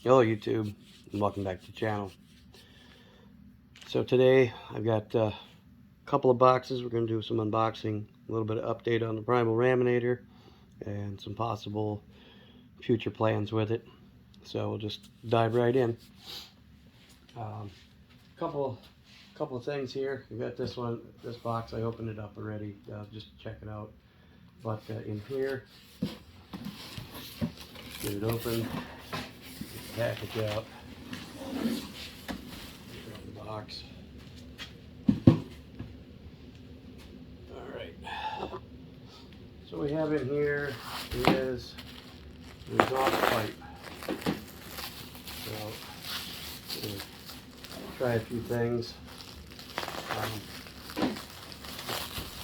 Hello YouTube, and welcome back to the channel. So today I've got a couple of boxes. We're going to do some unboxing, a little bit of update on the primal Raminator, and some possible future plans with it. So we'll just dive right in. Couple of things here. We've got this this box. I opened it up already, just to check it out. But in here, get it open, get the package out. The box. Alright. So what we have in here is the exhaust pipe. So we're going to try a few things.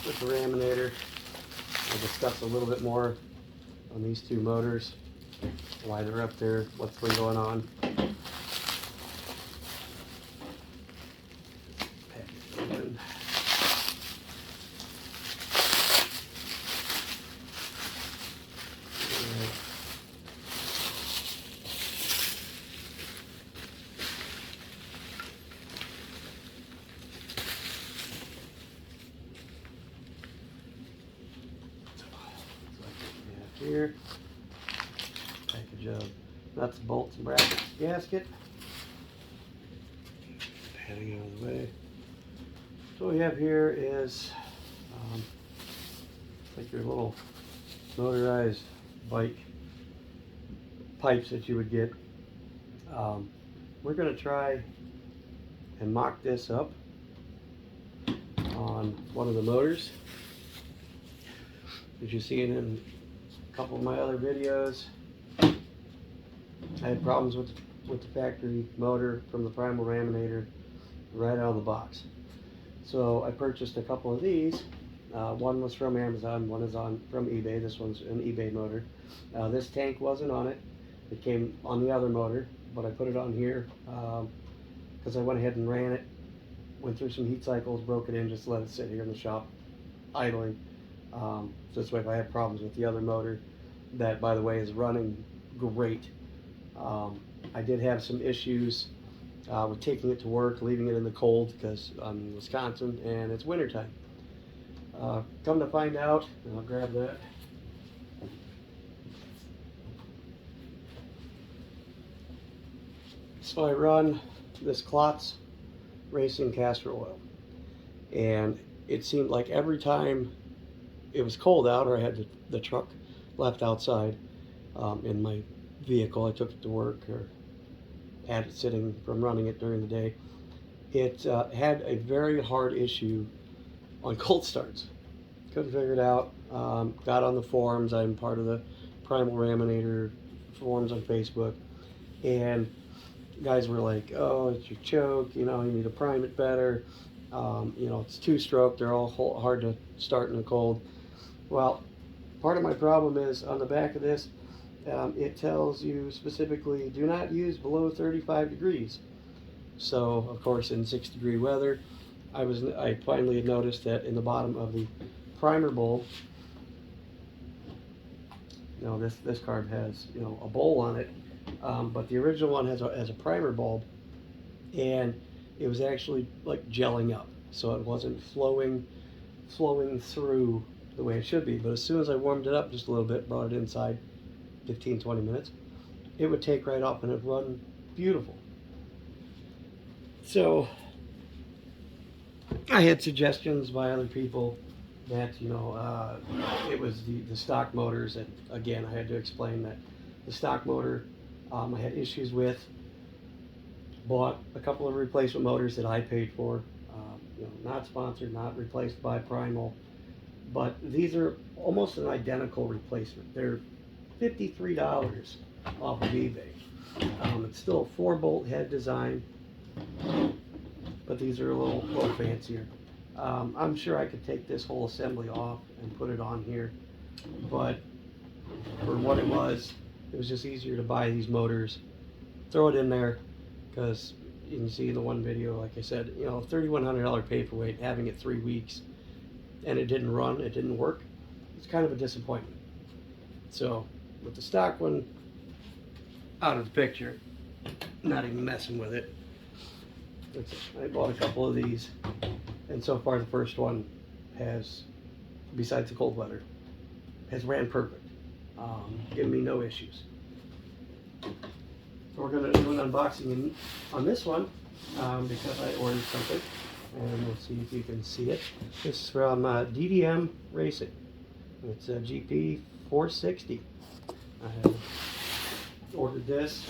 With the Raminator, I'll discuss a little bit more on these two motors, why they're up there, what's been going on. Here, package of nuts, bolts, and brackets, gasket. Padding out of the way. So what we have here is like your little motorized bike pipes that you would get. We're going to try and mock this up on one of the motors. As you've seen in a couple of my other videos, I had problems with the factory motor from the primal Raminator right out of the box. So I purchased a couple of these. One was from Amazon, one is from eBay. This one's an eBay motor. This tank wasn't on it. It came on the other motor, but I put it on here because I went ahead and ran it, went through some heat cycles, broke it in, just let it sit here in the shop idling. So this way if I have problems with the other motor, that by the way is running great. I did have some issues with taking it to work, leaving it in the cold because I'm in Wisconsin and it's wintertime. Come to find out, and I'll grab that. So I run this Klotz Racing castor oil, and it seemed like every time it was cold out or I had the truck left outside in my vehicle, I took it to work or had it sitting from running it during the day, it had a very hard issue on cold starts. Couldn't figure it out. Got on the forums. I'm part of the Primal Raminator forums on Facebook, and guys were like, "Oh, it's your choke. You know, you need to prime it better. You know, it's two-stroke. They're all hard to start in the cold." Well, part of my problem is on the back of this, it tells you specifically, do not use below 35 degrees. So, of course, in 6-degree weather, I finally had noticed that in the bottom of the primer bowl, you know, this carb has, you know, a bowl on it, but the original one has a primer bulb, and it was actually like gelling up, so it wasn't flowing through the way it should be. But as soon as I warmed it up just a little bit, brought it inside, 15-20 minutes, it would take right up and it'd run beautiful. So I had suggestions by other people that, you know, it was the stock motors, and again I had to explain that the stock motor I had issues with. Bought a couple of replacement motors that I paid for, you know, not sponsored, not replaced by Primal, but these are almost an identical replacement. They're $53 off of eBay. It's still a 4-bolt head design, but these are a little fancier. I'm sure I could take this whole assembly off and put it on here, but for what it was just easier to buy these motors, throw it in there, because you can see in the one video, like I said, you know, $3,100 paperweight, having it 3 weeks, and it didn't run, it didn't work. It's kind of a disappointment. So with the stock one out of the picture, not even messing with it. I bought a couple of these, and so far the first one has, besides the cold weather, has ran perfect, giving me no issues. So we're going to do an unboxing on this one because I ordered something, and we'll see if you can see it. This is from DDM Racing. It's a GP 460. I have ordered this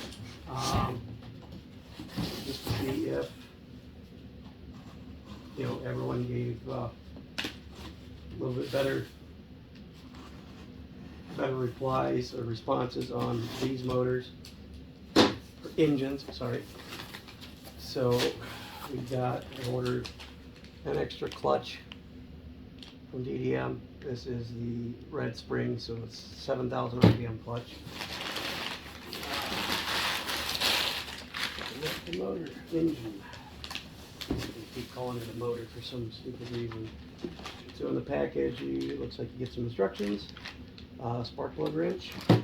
just to see if, you know, everyone gave a little bit better replies or responses on these motors, or engines, sorry. So I ordered an extra clutch from DDM. This is the red spring, so it's 7,000 RPM clutch. The motor engine. I keep calling it a motor for some stupid reason. So in the package, it looks like you get some instructions. Spark plug wrench. This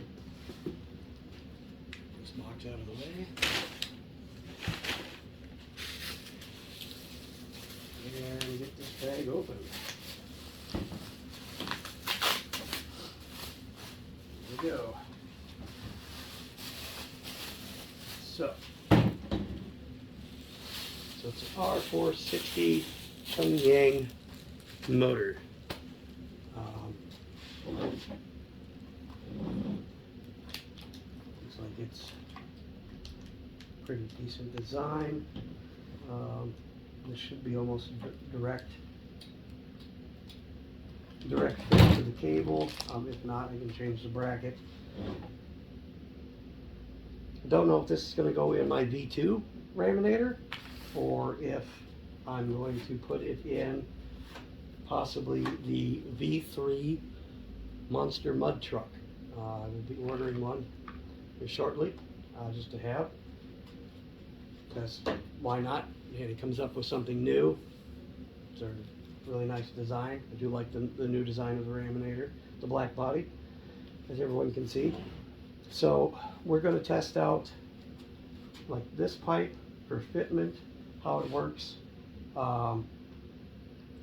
box out of the way. And get this bag open. There we go. So it's an R460 Chungyang motor. Looks like it's pretty decent design. This should be almost direct fit to the cable. If not, I can change the bracket. I don't know if this is going to go in my V2 Raminator, or if I'm going to put it in possibly the V3 Monster Mud Truck. I will be ordering one here shortly, just to have, because why not? And it comes up with something new. It's a really nice design. I do like the new design of the Raminator, the black body, as everyone can see. So we're going to test out like this pipe for fitment, how it works,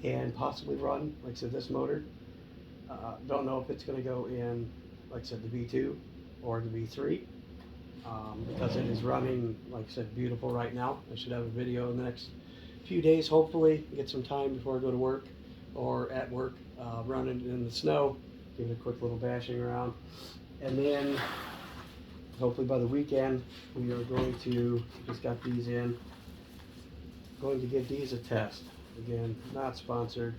and possibly run, like I said, this motor. Don't know if it's going to go in, like I said, the V2 or the V3, because it is running, like I said, beautiful right now. I should have a video in the next few days, hopefully, get some time before I go to work or at work, running in the snow, give it a quick little bashing around, and then hopefully by the weekend we are going to, just got these in, going to give these a test. Again, not sponsored,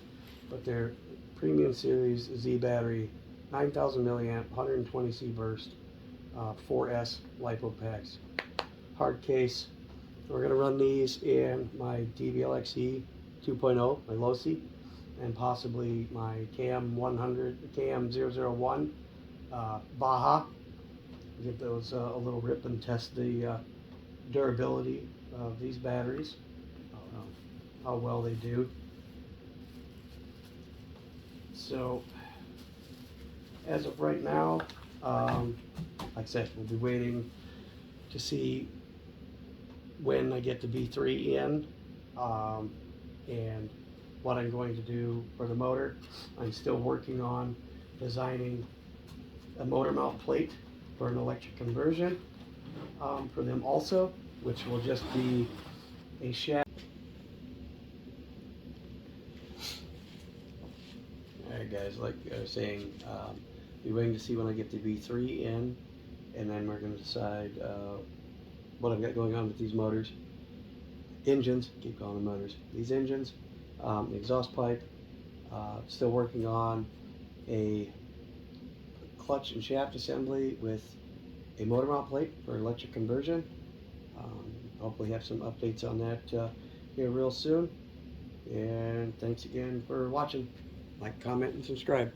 but they're premium series Z battery, 9,000 milliamp, 120 C burst, 4S LiPo packs, hard case. We're going to run these in my DVLXE 2.0, my Losi, and possibly my KM001 Baja. Give those a little rip and test the durability of these batteries, how well they do. So as of right now, like I said, we'll be waiting to see when I get the V3 in, and what I'm going to do for the motor. I'm still working on designing a motor mount plate for an electric conversion for them also, which will just be a shaft. Alright guys, like I was saying, be waiting to see when I get the V3 in, and then we're going to decide what I've got going on with these motors. Engines, keep calling them motors. These engines, the exhaust pipe, still working on a clutch and shaft assembly with a motor mount plate for electric conversion. Hopefully have some updates on that here real soon. And thanks again for watching. Like, comment, and subscribe.